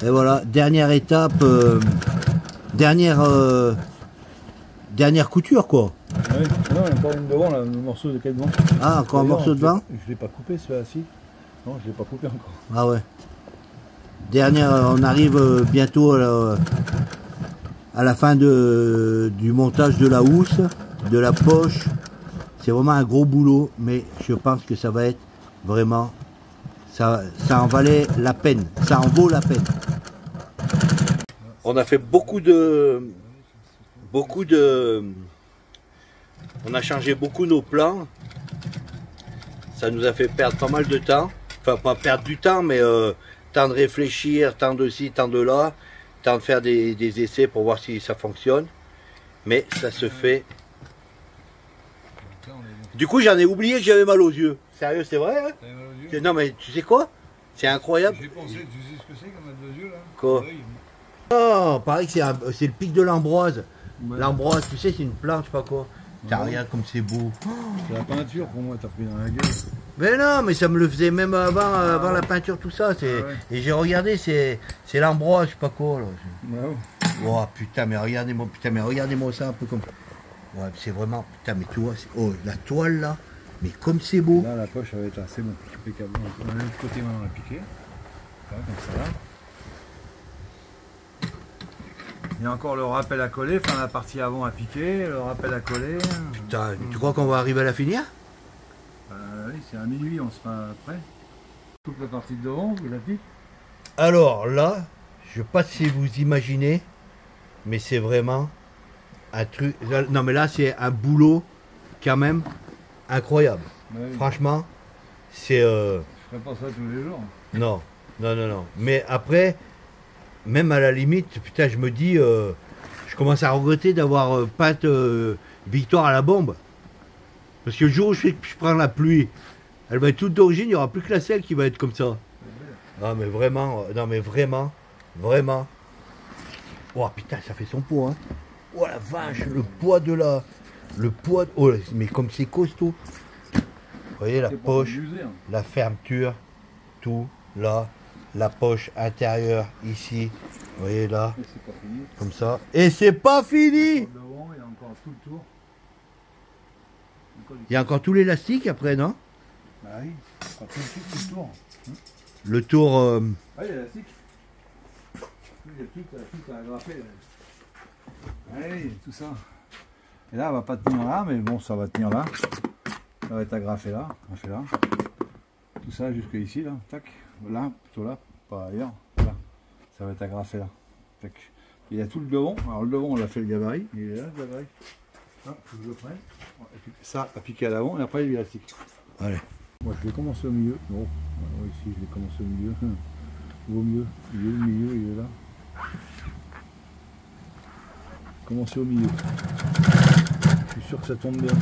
Et voilà, dernière étape, dernière couture quoi. Ouais, non, il y a encore une devant, là, le morceau de quel devant. Ah, encore un morceau devant. Je l'ai pas coupé celui-là, si. Non, je l'ai pas coupé encore. Ah ouais. Dernière, on arrive bientôt à la fin du montage de la housse, de la poche. C'est vraiment un gros boulot, mais je pense que ça va être vraiment, ça en valait la peine, ça en vaut la peine. On a fait beaucoup de, on a changé beaucoup nos plans. Ça nous a fait perdre pas mal de temps. Enfin, pas perdre du temps, mais temps de réfléchir, temps de ci, temps de là, temps de faire des essais pour voir si ça fonctionne. Mais ça se fait. Du coup, j'en ai oublié que j'avais mal aux yeux. Sérieux, c'est vrai hein? Non, mais tu sais quoi? C'est incroyable. J'ai pensé, tu sais ce que c'est comme mal aux yeux là? Quoi? Oh, pareil que c'est le pic de l'Ambroise. Ouais. L'Ambroise, tu sais, c'est une plante, je sais pas quoi. Ouais. Regarde comme c'est beau. C'est la peinture pour moi, t'as pris dans la gueule. Mais non, mais ça me le faisait même avant la peinture, tout ça. Ah ouais. Et j'ai regardé, c'est l'Ambroise, je sais pas quoi. Là. Ouais. Oh putain, mais regardez-moi ça un peu comme. Ouais, c'est vraiment. Putain, mais tu vois, oh, la toile là, mais comme c'est beau. Là, la poche, elle va être assez bon. Impeccable. On a l'autre côté maintenant à piquer. Voilà, comme ça là. Il y a encore le rappel à coller, enfin la partie avant à piquer, le rappel à coller. Putain, tu crois qu'on va arriver à la finir? Oui, c'est à minuit, on sera prêt. Toute la partie de devant, vous la pique. Alors là, je ne sais pas si vous imaginez, mais c'est vraiment un truc. Non, mais là, c'est un boulot quand même incroyable. Oui. Franchement, c'est. Je ferai pas ça tous les jours. Non, non, non, non. Mais après. Même à la limite, putain, je me dis, je commence à regretter d'avoir peint Victoire à la bombe. Parce que le jour où je prends la pluie, elle va être toute d'origine, il n'y aura plus que la selle qui va être comme ça. Ah mais vraiment, non mais vraiment, vraiment. Oh putain, ça fait son poids, hein. Oh la vache, le poids de la... Le poids... Oh, mais comme c'est costaud. Vous voyez la poche, la fermeture, tout, là. La poche intérieure ici, vous voyez là, pas fini. Comme ça. Et c'est pas fini. Devant, il y a encore tout le tour. Il y a encore tout l'élastique après, non? Bah oui, tout le tour. Le tour... Ah, l'élastique. Il y a tout à agrafer. Allez, tout ça. Et là, elle va pas tenir là, mais bon, ça va tenir là. Ça va être agrafé là, là. Tout ça jusque ici, là, tac. Là, plutôt là, pas ailleurs, là, ça va être agrafé là. Tac. Il y a tout le devant, alors le devant on l'a fait le gabarit, il est là le gabarit. Ah, faut que je le prenne. Ça à piquer à l'avant et après l'élastique. Allez. Moi je vais commencer au milieu. Bon, alors ici je vais commencer au milieu. Au mieux, le milieu il est là. Commencer au milieu. Je suis sûr que ça tombe bien.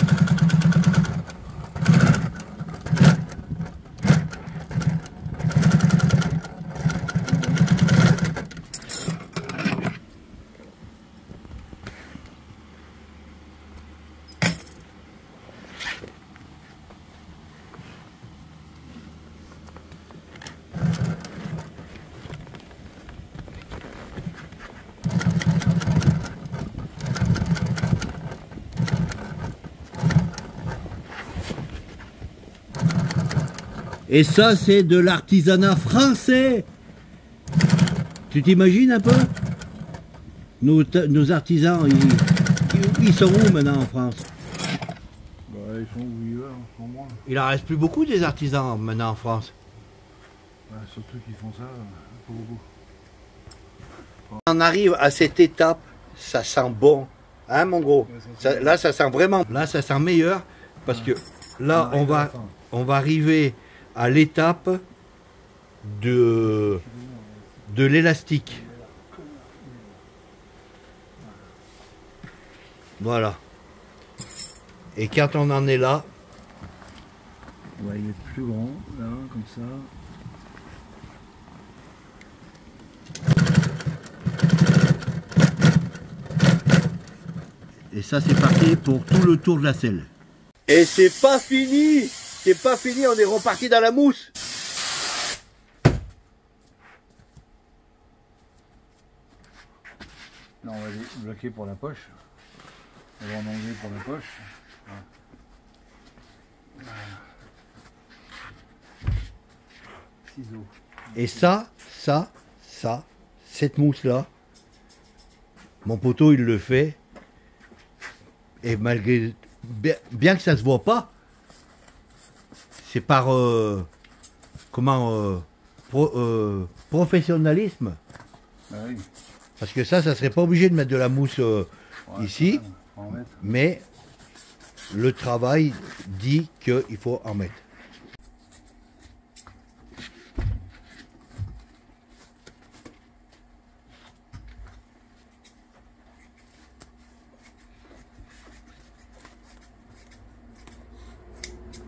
Et ça, c'est de l'artisanat français. Tu t'imagines un peu? Nos artisans, ils sont où maintenant en France? Bah, ils sont où ils veulent, pour moi. Il en reste plus beaucoup des artisans maintenant en France. Bah, surtout qu'ils font ça, pas beaucoup. On arrive à cette étape, ça sent bon. Hein mon gros? Ça, là, ça sent vraiment... Là, ça sent meilleur. Parce que là, on va arriver à l'étape de l'élastique. Voilà. Et quand on en est là... Ouais, il est plus grand, là, comme ça. Et ça, c'est parti pour tout le tour de la selle. Et c'est pas fini! C'est pas fini, on est reparti dans la mousse. Là, on va les bloquer pour la poche. On va en enlever pour la poche. Voilà. Ciseaux. Et ça, cette mousse-là, mon poteau, il le fait. Et malgré... Bien que ça se voit pas, c'est par... professionnalisme. Ah oui. Parce que ça serait pas obligé de mettre de la mousse Ouais, ici. faut en mettre. Mais le travail dit qu'il faut en mettre.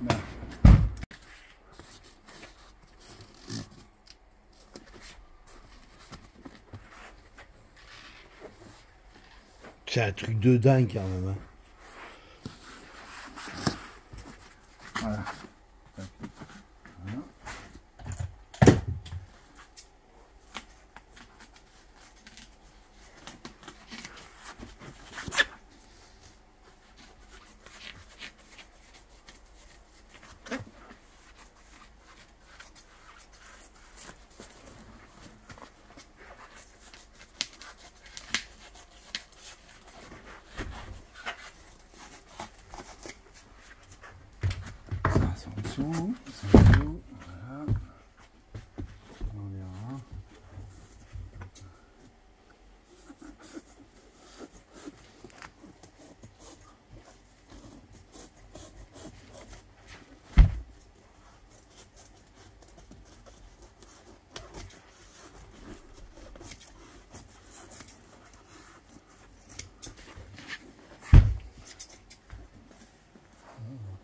Là. C'est un truc de dingue quand même. Hein. Voilà. Voilà. Ça, c'est en dessous. C'est en dessous. Voilà. On verra.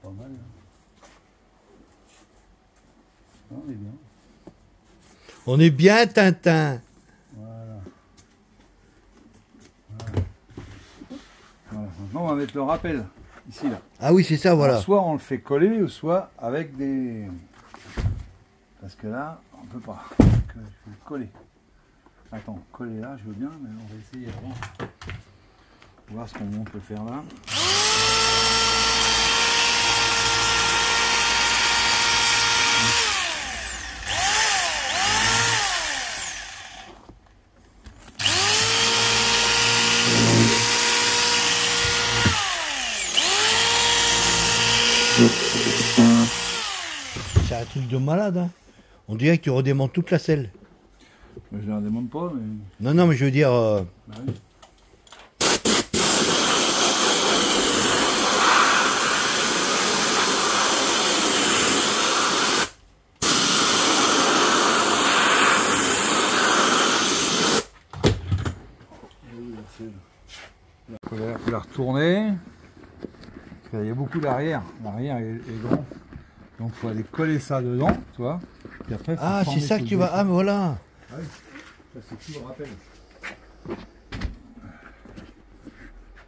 Pas mal. Non, on est bien. On est bien Tintin. Voilà. Voilà. Maintenant, on va mettre le rappel. Ici, là. Ah oui, c'est ça, voilà. Alors, soit on le fait coller, ou soit avec des... Parce que là, on peut pas. Donc, je vais le coller. Attends, coller là, je veux bien, mais on va essayer avant. On va voir ce qu'on peut faire là. C'est un truc de malade. Hein. On dirait que tu redémontes toute la selle. Mais je ne la démonte pas, mais... Non, non, mais je veux dire... Bah oui. Il faut la retourner. Parce qu'il y a beaucoup d'arrière. L'arrière est grand. Donc il faut aller coller ça dedans, tu vois. Puis après, faut Ah, c'est former ça tout que le tu vas... dessin. Ah, mais voilà. Ah oui, ça c'est tout le rappel.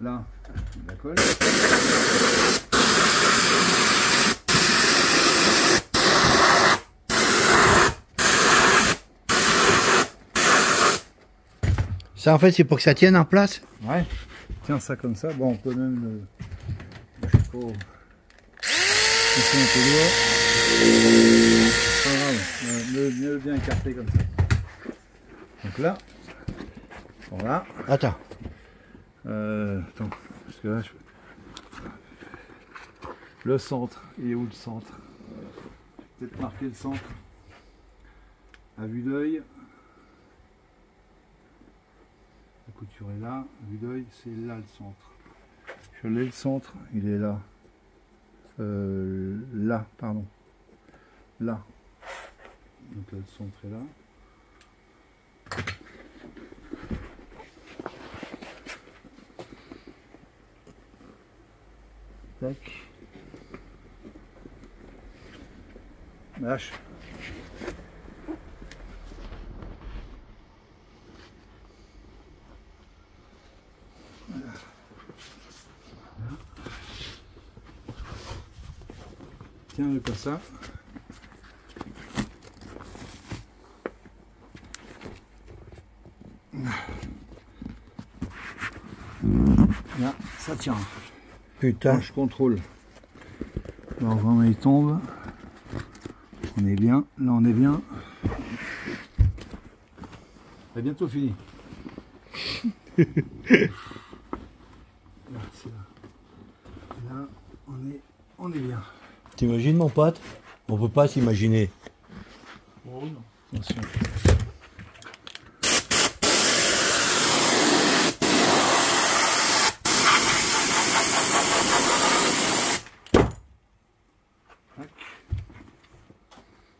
Là, on la colle. Ça, en fait, c'est pour que ça tienne en place. Ouais, tiens ça comme ça. Bon, on peut même le... Je sais pas... Laisser un peu loin. C'est pas grave, mieux bien écarté comme ça. Donc là, voilà. Attends. Attends, parce que là, le centre, il est où le centre? Peut-être marquer le centre à vue d'œil. La couture est là, à vue d'œil, c'est là le centre. Je l'ai le centre, il est là. Là, pardon. Là. Donc là, le centre est là. Tac. Lâche. Voilà. Tiens-le comme ça. Là, ça tient. Putain. Quand je contrôle. Alors vraiment il tombe. On est bien. Là on est bien. C'est bientôt fini. Là, c'est là. Là, on est bien. T'imagines mon pote? On peut pas s'imaginer. Oh non. Attention.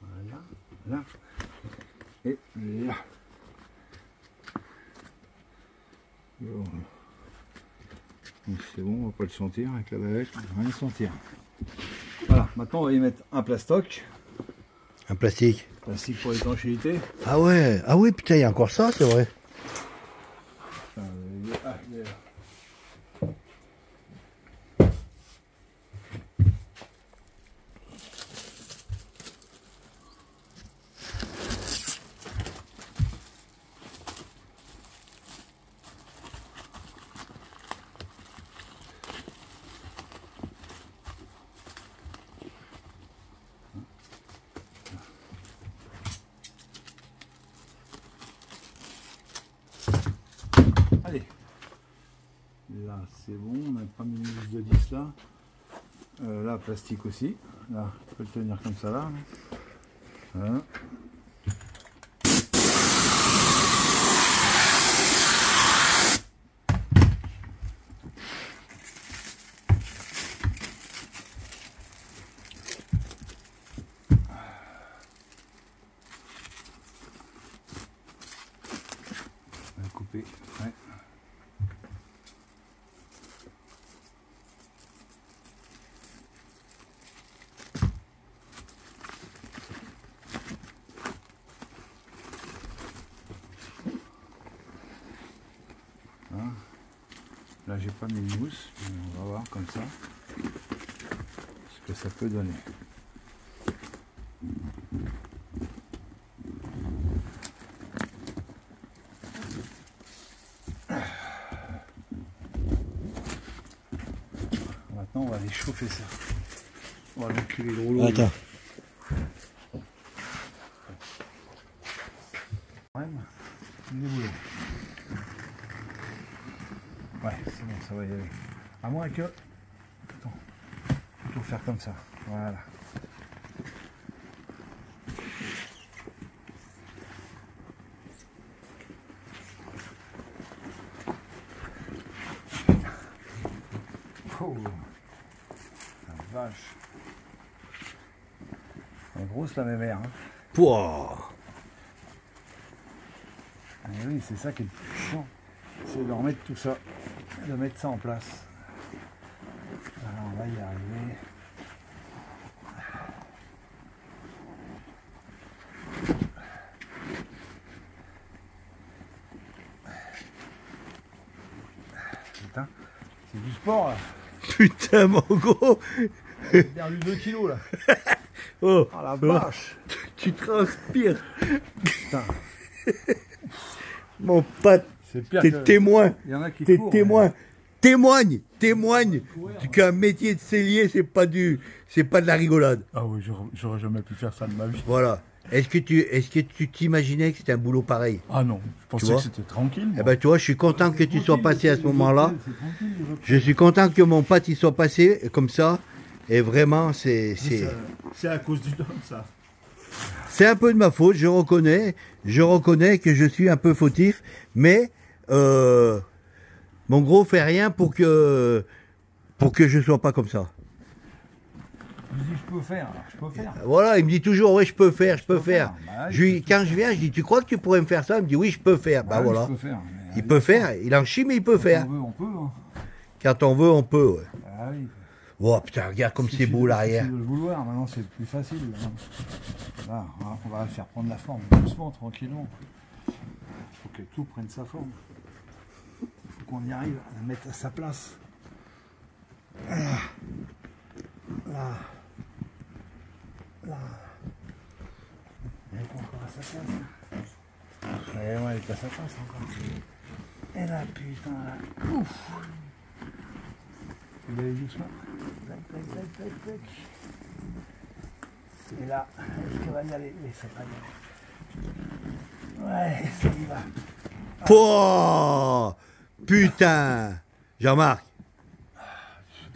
Voilà, là et là. Bon. Donc c'est bon, on va pas le sentir avec la bavette, on va rien sentir. Voilà, maintenant on va y mettre un plastoc. Un plastique. Plastique pour l'étanchéité. Ah ouais, ah oui, putain, il y a encore ça, c'est vrai. Il est là. Allez, là c'est bon, on a pas mis une vis de 10 là. Là, plastique aussi. Là, je peux le tenir comme ça là. Voilà. On va couper. Ouais. Hein. Là j'ai pas mis de mousse, mais on va voir comme ça ce que ça peut donner. Maintenant on va aller chauffer ça. On va enculer le rouleau. Attends. Ouais, c'est bon, ça va y aller. À moins que... Attends, plutôt faire comme ça. Voilà. Oh, la vache. Elle est grosse la mémère. Hein. Pouah. Et oui, c'est ça qui est le plus chiant. C'est de remettre tout ça, de mettre ça en place. Alors on va y arriver. Putain, c'est du sport là. Putain, mon gros. J'ai perdu 2 kilos là. Oh, Oh la vache. tu transpires. Putain, Mon pote, c'est pire t'es que... témoin. Il y en a qui T'es courent. témoin. Témoigne Courir, qu'un métier de sellier, c'est pas de la rigolade. Ah oui, j'aurais jamais pu faire ça de ma vie. Voilà. Est-ce que tu t'imaginais que c'était un boulot pareil? Ah non, je pensais vois que c'était tranquille. Eh ben, tu vois, je suis content que tu sois passé à ce moment-là. Je suis content que mon pote y soit passé comme ça. Et vraiment, c'est à cause du don, ça. C'est un peu de ma faute, je reconnais que je suis un peu fautif, mais mon gros fait rien pour que je sois pas comme ça. Je dis je peux faire, alors je peux faire. Voilà, il me dit toujours oui je peux faire. Bah, Quand je viens, je dis tu crois que tu pourrais me faire ça? Il me dit oui je peux faire. Bah, oui, voilà. je peux faire, Il peut faire, il en chie mais il peut faire. Quand on veut, on peut. Hein. Quand on veut, on peut. Ouais. Ah oui. Oh putain, regarde comme c'est beau l'arrière. Il suffit de le vouloir, maintenant c'est plus facile. Hein. Là, on va faire prendre la forme doucement, tranquillement. Il faut que tout prenne sa forme. Il faut qu'on y arrive à la mettre à sa place. Là. Là. Là. Elle est encore à sa place. Elle est à sa place encore. Et là, putain, là. Ouf. Tu vas aller doucement. Tac, tac, tac, tac, tac. Et là, est-ce qu'elle va y aller? Oui, ça va y aller. Ouais, ça y va. Pouah, putain, Jean-Marc.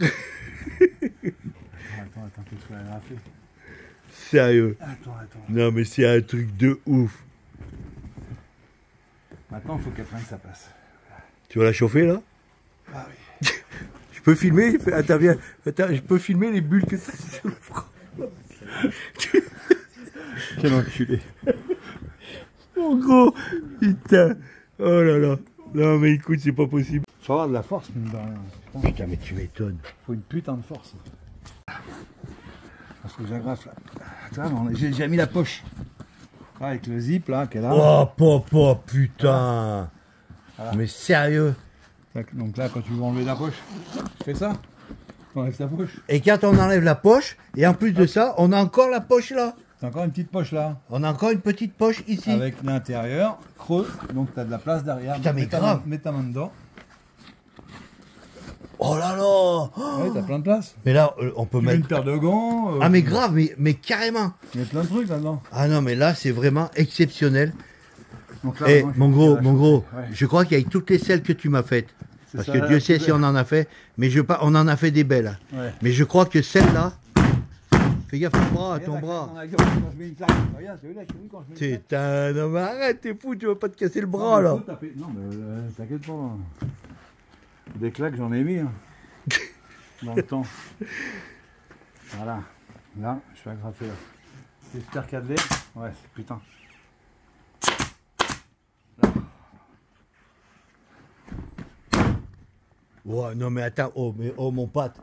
Attends, que tu vas agraffer. Sérieux. Attends. Non mais c'est un truc de ouf. Maintenant, il faut qu'elle prenne sa place. Tu vas la chauffer là? Ah oui. Je peux filmer? Attends, viens. Attends, je peux filmer les bulles que tu as sur le front. Quel enculé. Mon gros, putain. Oh là là. Non mais écoute, c'est pas possible. Faut avoir de la force, mine de rien. Putain, mais tu m'étonnes. Faut une putain de force. Parce que j'agrafe là. Attends, j'ai déjà mis la poche. Ah, avec le zip là, qui est là. Oh, papa, putain. Voilà. Mais sérieux. Tac, donc là, quand tu veux enlever la poche, tu fais ça. Tu enlèves ta poche. Et quand on enlève la poche, et en plus de ça, on a encore la poche là. T'as encore une petite poche là. On a encore une petite poche ici. Avec l'intérieur creux, donc t'as de la place derrière. Putain, mais Mets ta grave. main- Mets ta main dedans. Oh là là. Oh. Ouais, t'as plein de place. Mais là, on peut Tu mets mettre... une paire de gants. Ah mais grave, mais carrément. Il y a plein de trucs là-dedans. Ah non, mais là, c'est vraiment exceptionnel. Donc là, Et moi, je mon vais gros, la mon chauffer. gros, Ouais. je crois qu'avec toutes les celles que tu m'as faites, C'est parce ça, que la Dieu sait poubelle. si on en a fait, mais on en a fait des belles. Ouais. Mais je crois que celle-là, fais gaffe ton bras, Regarde ton la claque bras. dans la gueule quand je mets une claque. Regarde, t'as vu quand je mets une claque. Putain, non mais arrête, t'es fou, tu vas pas te casser le Non, bras mais là. faut taper. Non, mais t'inquiète pas. Hein. Des claques, j'en ai mis. Hein. Dans le temps. Voilà. Là, je vais agrafer là. J'espère qu'il y a de l'air. Ouais, putain. Là. Ouais, non mais attends, oh mon pote.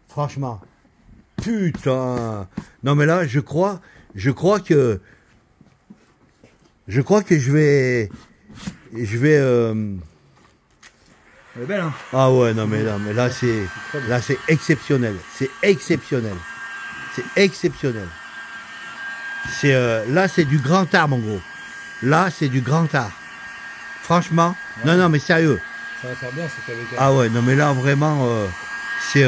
Franchement. Putain. Non mais là, je crois que je vais Elle est belle, hein. ah ouais, non mais là c'est exceptionnel, c'est exceptionnel. C'est exceptionnel. Là c'est du grand art mon gros. Là c'est du grand art. Franchement, Ouais. non mais sérieux. Ça va faire bien, c'est avec elle. Ah ouais, non mais là vraiment c'est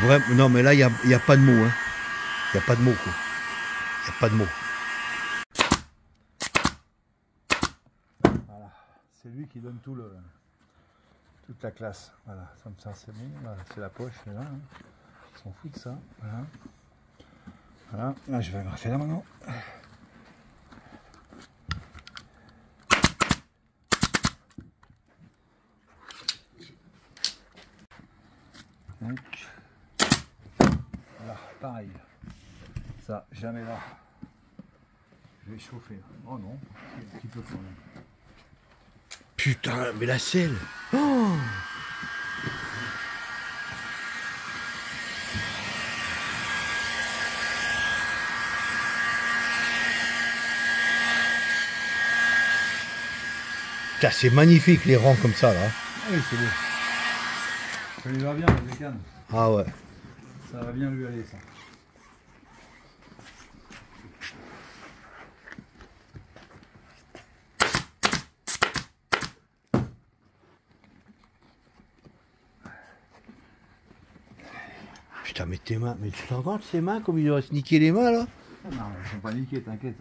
vraiment, non mais là il y a pas de mots hein. Il y a pas de mots quoi. Il y a pas de mots. Voilà. C'est lui qui donne toute la classe. Voilà, comme ça c'est bon. Voilà, c'est la poche, c'est là. Hein. Ils s'en foutent de ça. Voilà. Voilà. Là, je vais agrafer là maintenant. Donc, voilà, pareil. Ça, jamais là. Je vais chauffer. Oh non, un petit peu quand même. Putain, mais la selle. Oh Putain, c'est magnifique les rangs comme ça là. Ah oui, c'est beau. Ça lui va bien, la bécane. Ah ouais. Ça va bien lui aller, ça. Putain, mais tes mains, mais tu t'en rends compte ces mains comme il doit se niquer les mains là? Non, elles sont pas niquées, t'inquiète.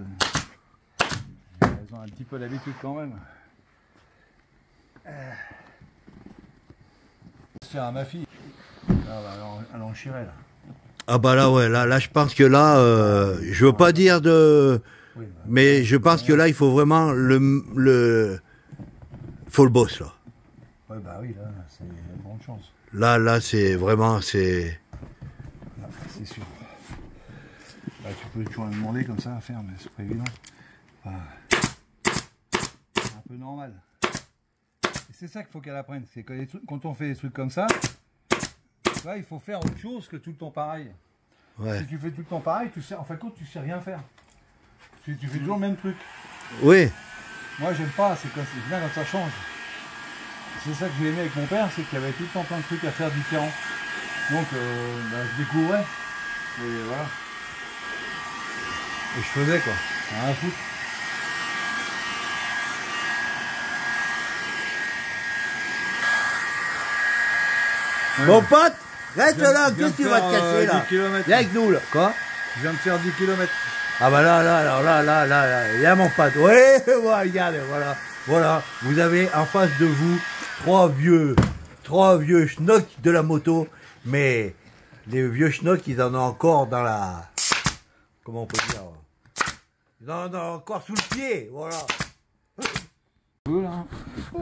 Elles ont un petit peu l'habitude quand même. C'est à ma fille. Là, elle en chierait là. Ah bah là ouais, là je pense que là, je veux pas dire de... Oui, bah, Mais je pense que là il faut vraiment faut le boss là. ouais, bah oui, là, c'est une grande chance. Là c'est vraiment, c'est... Là, c'est sûr. Là, tu peux toujours me demander comme ça à faire, mais c'est pas évident. Voilà. C'est un peu normal. Et c'est ça qu'il faut qu'elle apprenne. C'est que quand on fait des trucs comme ça, là, il faut faire autre chose que tout le temps pareil. Ouais. Si tu fais tout le temps pareil, tu sais, en fin de compte, tu sais rien faire. Tu fais toujours le même truc. Oui, Moi, j'aime pas, c'est bien quand ça change. C'est ça que j'ai aimé avec mon père, c'est qu'il y avait tout le temps plein de trucs à faire différents. Donc, je découvrais. Et voilà. Et je faisais quoi. Rien à foutre. Mon pote, reste là, je viens qu'est-ce que de tu vas te faire, cacher là 10 kilomètres. Viens avec nous là. Quoi? Je viens de faire 10 km. Ah bah là, il y a mon pote. Ouais, voilà, regardez, voilà. Vous avez en face de vous trois vieux schnocks de la moto, mais les vieux schnocks, ils en ont encore dans la... Comment on peut dire? Ils en ont encore sous le pied, voilà. Là.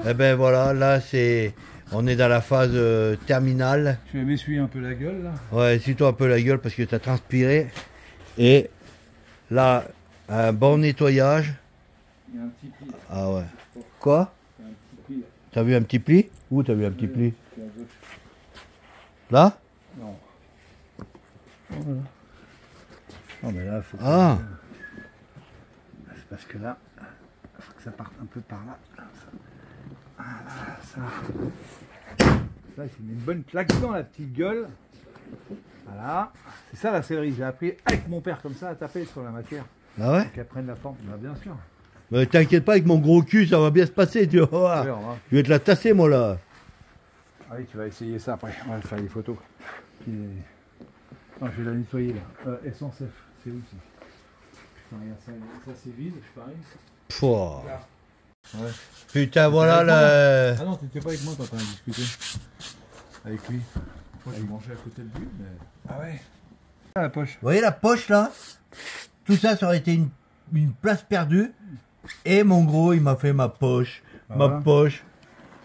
Eh ben voilà, là c'est... On est dans la phase terminale. Je vais m'essuyer un peu la gueule là. Ouais, essuie-toi un peu la gueule parce que tu as transpiré. Et là, un bon nettoyage. Il y a un petit pli. Ah ouais. Quoi? Il y a un petit pli. T'as vu un petit pli? Où t'as vu un petit pli? C'est à gauche. Là? Non. Voilà. Non mais là, il faut que... Ah. C'est parce que là, il faut que ça parte un peu par là. Voilà, ça. Là, il met une bonne claque dans la petite gueule. Voilà. C'est ça la céleri. J'ai appris avec mon père comme ça à taper sur la matière. Ah ouais? Pour qu'elle prenne la forme. Bah, bien sûr. Mais t'inquiète pas, avec mon gros cul, ça va bien se passer, tu vas voir. Ouais, on va. Je vais te la tasser, moi, là. Ah oui, tu vas essayer ça après. On va faire des photos. Puis, non, je vais la nettoyer là. Essence F, c'est où ça? Putain, regarde ça c'est vide, je parie. Pouah. Ouais. Putain, voilà le... Ah non, t'étais pas avec moi, t'es en train de discuter. Avec lui. Moi j'ai mangé à côté de lui, mais. Ah ouais. Ah, la poche. Vous voyez la poche, là? Tout ça, ça aurait été une place perdue. Et mon gros, il m'a fait ma poche. Ah, Ma voilà. poche.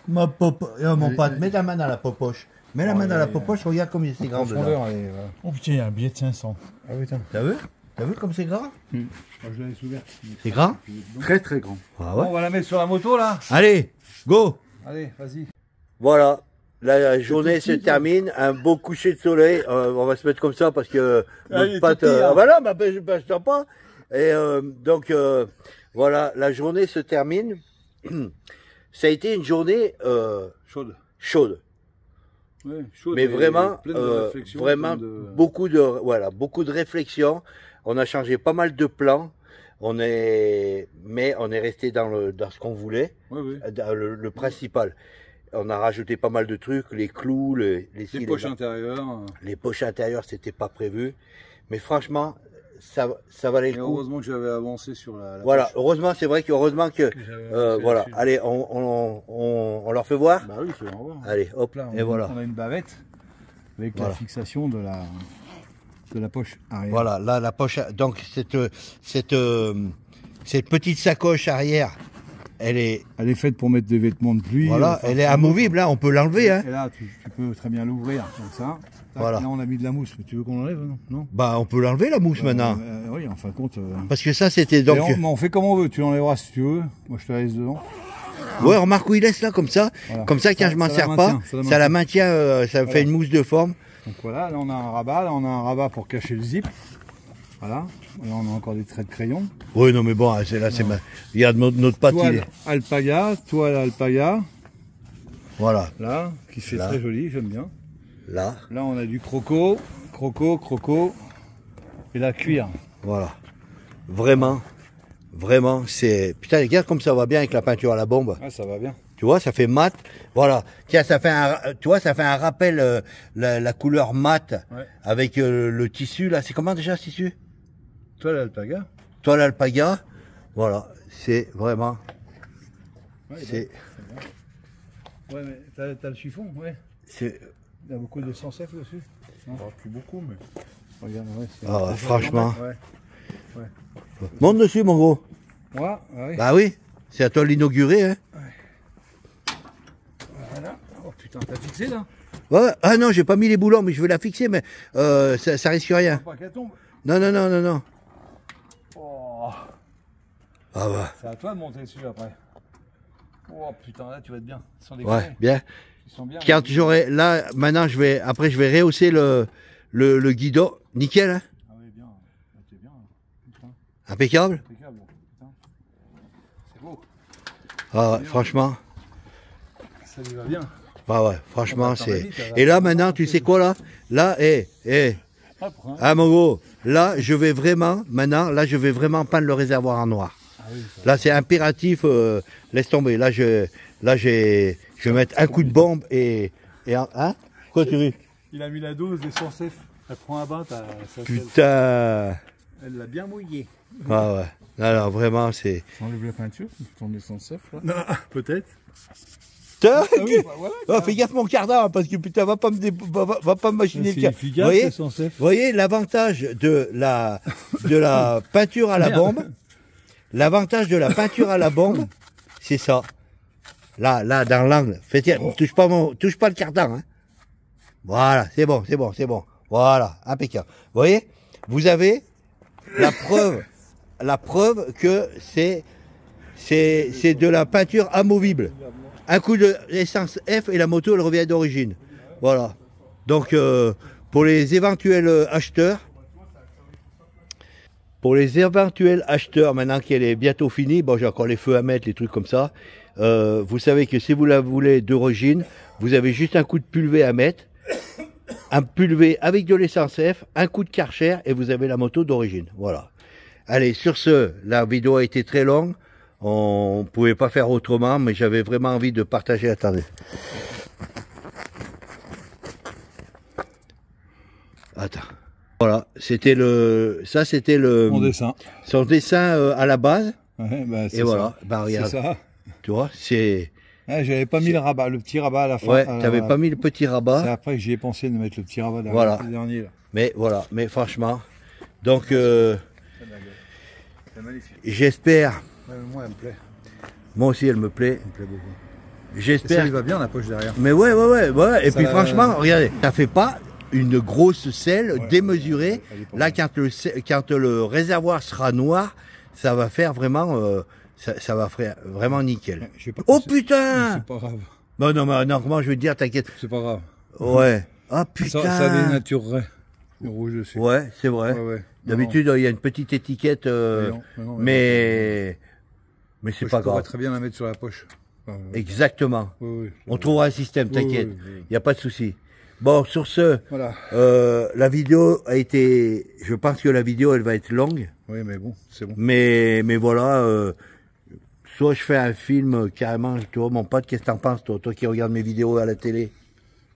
Ma popoche. Mon Allez, pote, allez. mets ta main dans la popoche. Mets la Oh, main dans la allez, popoche, regarde comme c'est grand dedans. Profondeur, allez, voilà. Oh putain, il y a un billet de 500. Ah oui, tiens. T'as vu? T'as vu comme c'est grand? Oh, je l'avais ouvert. C'est grand? Très très grand. Ah Bon, on va la mettre sur la moto là. Allez, go! Allez, vas-y. Voilà, la journée tout se petit, termine, un beau coucher de soleil, on va se mettre comme ça parce que Ah, il est notre patte, tout petit, hein. ah bah non, bah, je t'en pas. Et donc voilà, la journée se termine. Ça a été une journée Chaude. chaude, Ouais, chaude. mais et vraiment, pleine de réflexion, vraiment pleine de- beaucoup de réflexion. On a changé pas mal de plans. Mais on est resté dans ce qu'on voulait, Ouais, oui. dans le principal. On a rajouté pas mal de trucs, les clous, les Les poches intérieures. les poches intérieures, c'était pas prévu. Mais franchement, ça valait Et le coup. heureusement que j'avais avancé sur la Voilà, poche. heureusement, c'est vrai qu'heureusement que, Que j'avais avancé voilà. là-dessus. Allez, on leur fait voir. Bah oui, tu vas en voir. Allez, hop, Là, et voilà. On a une bavette avec Voilà. la fixation de la poche arrière. Voilà, là, la poche, donc cette petite sacoche arrière, elle est, Elle est faite pour mettre des vêtements de pluie. voilà, enfin, elle est amovible, hein, on peut l'enlever, hein. Et là, tu peux très bien l'ouvrir comme ça. Tac, Voilà. Là, on a mis de la mousse. Tu veux qu'on l'enlève, non? Bah, on peut l'enlever, la mousse, maintenant. Oui, en fin de compte. Parce que ça, c'était donc, On fait comme on veut. Tu l'enlèveras si tu veux. Moi, je te la laisse dedans. ouais, remarque où il laisse là, comme ça. Voilà. Comme ça, quand Ça- je m'en ça la sers pas, maintient, ça la maintient, ça me fait une mousse de forme. Donc voilà, là on a un rabat, là on a un rabat pour cacher le zip. Voilà, là on a encore des traits de crayon. Oui, non, mais bon, c'est là, c'est ma... Regarde notre pâte, il Toile est- alpaga, Voilà, là, qui fait Là. très joli, j'aime bien. là, Là on a du croco, et la cuir. voilà. Vraiment, c'est... Putain, regarde comme ça va bien avec la peinture à la bombe. Ah, ça va bien. Tu vois, ça fait mat. Voilà. Tiens, ça fait tu vois, ça fait un rappel, la couleur mat, Ouais. avec le tissu, là. C'est comment déjà, ce tissu? Toile alpaga. Toile alpaga. Voilà. C'est vraiment... Ouais, C'est... ouais, mais t'as le chiffon, ouais. c'est- Il y a beaucoup de sans F dessus. Non, plus beaucoup, mais. Regarde, ouais. Ah, franchement. Ouais. Monte dessus, mon gros. Ouais, ouais. Bah oui. C'est à toi de l'inaugurer, hein. Voilà. Oh putain, t'as fixé là? Ouais. Ah non, j'ai pas mis les boulons, mais je vais la fixer, mais ça risque rien. Pas qu'elle tombe. Non. Oh. Ah bah. C'est à toi de monter dessus après. Oh putain, là tu vas être bien. Ils sont des Ouais, bien. Ils sont bien. Quand j'aurai... Là, maintenant, après, je vais rehausser le guidon. Nickel, hein. Ah oui, bien. Là, t'es bien. Putain, Impeccable. impeccable. Putain. C'est beau. Ah ouais, franchement. Ça lui va bien. Ah ouais, franchement, Attends, c'est... vas-y, ça va. Et là, maintenant, tu sais quoi, là? Là, Hop, hein. ah, mon gros, là, je vais vraiment peindre le réservoir en noir. Ah oui, ça Là, c'est impératif, laisse tomber. Là, je vais mettre un coup de bombe hein? Pourquoi tu ris? Il a mis la dose d'essence F. Elle prend à bas, Putain. elle l'a bien mouillé. Ah ouais. Alors vraiment, c'est... Enlève la peinture, ton essence F là. Non, peut-être. Putain, oui, bah voilà, oh, fais gaffe mon quart parce que putain, va pas me machiner le efficace, Vous voyez, l'essence F. vous voyez l'avantage de la peinture à la bombe. L'avantage de la peinture à la bombe, c'est ça. Là, dans l'angle. Touche pas le cardan, hein. Voilà, c'est bon. Voilà, impeccable. Vous voyez, vous avez la preuve que c'est de la peinture amovible. Un coup de essence F et la moto elle revient d'origine. Voilà. Donc pour les éventuels acheteurs, maintenant qu'elle est bientôt finie, bon j'ai encore les feux à mettre, les trucs comme ça. Vous savez que si vous la voulez d'origine, vous avez juste un coup de pulvé à mettre, un pulvé avec de l'essence F, un coup de Karcher et vous avez la moto d'origine. Voilà. Allez, sur ce, la vidéo a été très longue. On ne pouvait pas faire autrement, mais j'avais vraiment envie de partager. Attendez. Attends. Voilà, c'était Mon dessin. Son dessin à la base. Ouais, bah, et voilà, bah regarde. C'est ça. Tu vois, c'est... Ah, j'avais pas mis le rabat, le petit rabat à la fin. Ouais, t'avais pas mis le petit rabat. C'est après que j'y ai pensé de mettre le petit rabat derrière voilà. le dernier. Là. Mais voilà, mais franchement, donc c'est magnifique. J'espère... Ouais, moi, elle me plaît. Moi aussi, elle me plaît. Elle me plaît beaucoup. J'espère. Ça lui va bien la poche derrière. Mais ouais. Et puis franchement, regardez, ça fait pas une grosse selle démesurée. Là, quand le réservoir sera noir, ça va faire vraiment, ça va faire vraiment nickel. Oh putain! C'est pas grave. Non, comment je vais te dire, t'inquiète. C'est pas grave. Ouais. Ah putain! Ça dénaturerait. Le rouge dessus. Ouais, c'est vrai. Ouais. D'habitude, il y a une petite étiquette, mais c'est pas grave. On va très bien la mettre sur la poche. Exactement. On trouvera un système, t'inquiète. Il n'y a pas de souci. Bon, sur ce, voilà. La vidéo a été... Je pense que la vidéo, elle va être longue. Oui, mais bon, c'est bon. Mais voilà, soit je fais un film carrément, tu vois, mon pote, qu'est-ce que t'en penses, toi qui regardes mes vidéos à la télé?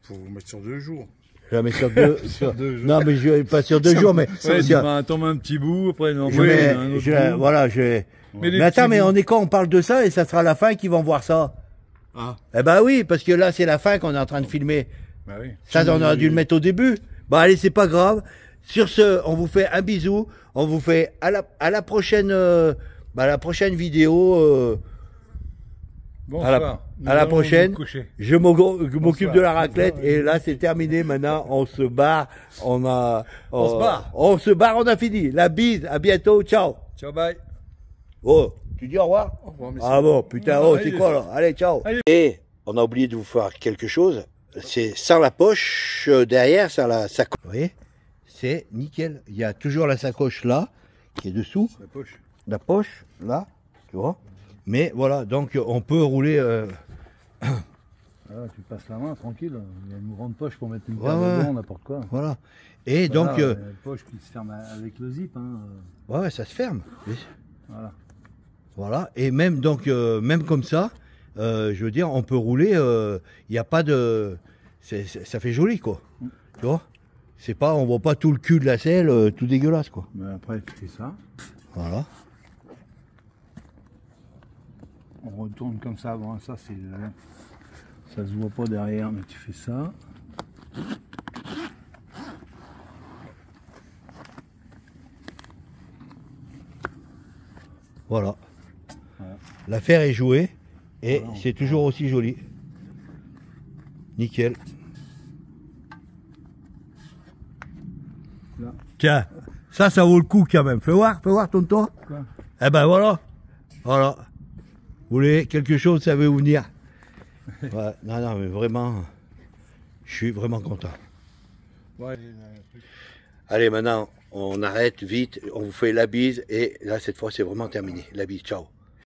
Faut vous mettre sur 2 jours. Je la mets sur 2 jours. Non, mais pas sur 2 jours, mais... Ouais, tu vas tomber un petit bout, après un autre bout. Voilà, mais attends, mais on est quand on parle de ça et ça sera la fin qu'ils vont voir ça. Ah. Eh ben oui, parce que là, c'est la fin qu'on est en train de filmer. Bah oui. Ça, on aurait dû le mettre au début. Bon, allez, c'est pas grave. Sur ce, on vous fait un bisou. On vous fait à la prochaine vidéo. Bonsoir. À la prochaine. Je m'occupe de la raclette. Et là, c'est terminé. Maintenant, on se barre. On se barre. On se barre, on a fini. La bise. À bientôt. Ciao. Ciao, bye. Oh, tu dis au revoir? Au revoir, ah bon, putain, c'est quoi là? Allez, ciao. Allez. Et on a oublié de vous faire quelque chose. C'est sans la poche derrière, sans la sacoche. Vous voyez? C'est nickel. Il y a toujours la sacoche là, qui est dessous. La poche, là, tu vois. Mais voilà, donc on peut rouler... Voilà, tu passes la main, tranquille. Il y a une grande poche pour mettre une paire de gants, n'importe quoi. Voilà. Et donc... une poche qui se ferme avec le zip. Hein. Ouais, ça se ferme. Voilà. Voilà. Et même, donc, même comme ça, je veux dire, on peut rouler, il n'y a pas de... ça fait joli, quoi. Tu vois? C'est pas, on voit pas tout le cul de la selle, tout dégueulasse, quoi. Mais après, tu fais ça. Voilà. On retourne comme ça. Bon, ça, c'est... ça se voit pas derrière, mais tu fais ça. Voilà. L'affaire est jouée et voilà, c'est toujours aussi joli. Nickel. Là. Tiens, ça vaut le coup quand même. Fais voir tonton. Eh ben voilà. Voilà. Vous voulez quelque chose, ça veut vous venir. Ouais, non, mais vraiment, je suis vraiment content. Ouais. Allez, maintenant, on arrête vite, on vous fait la bise et là, cette fois, c'est vraiment terminé. La bise, ciao.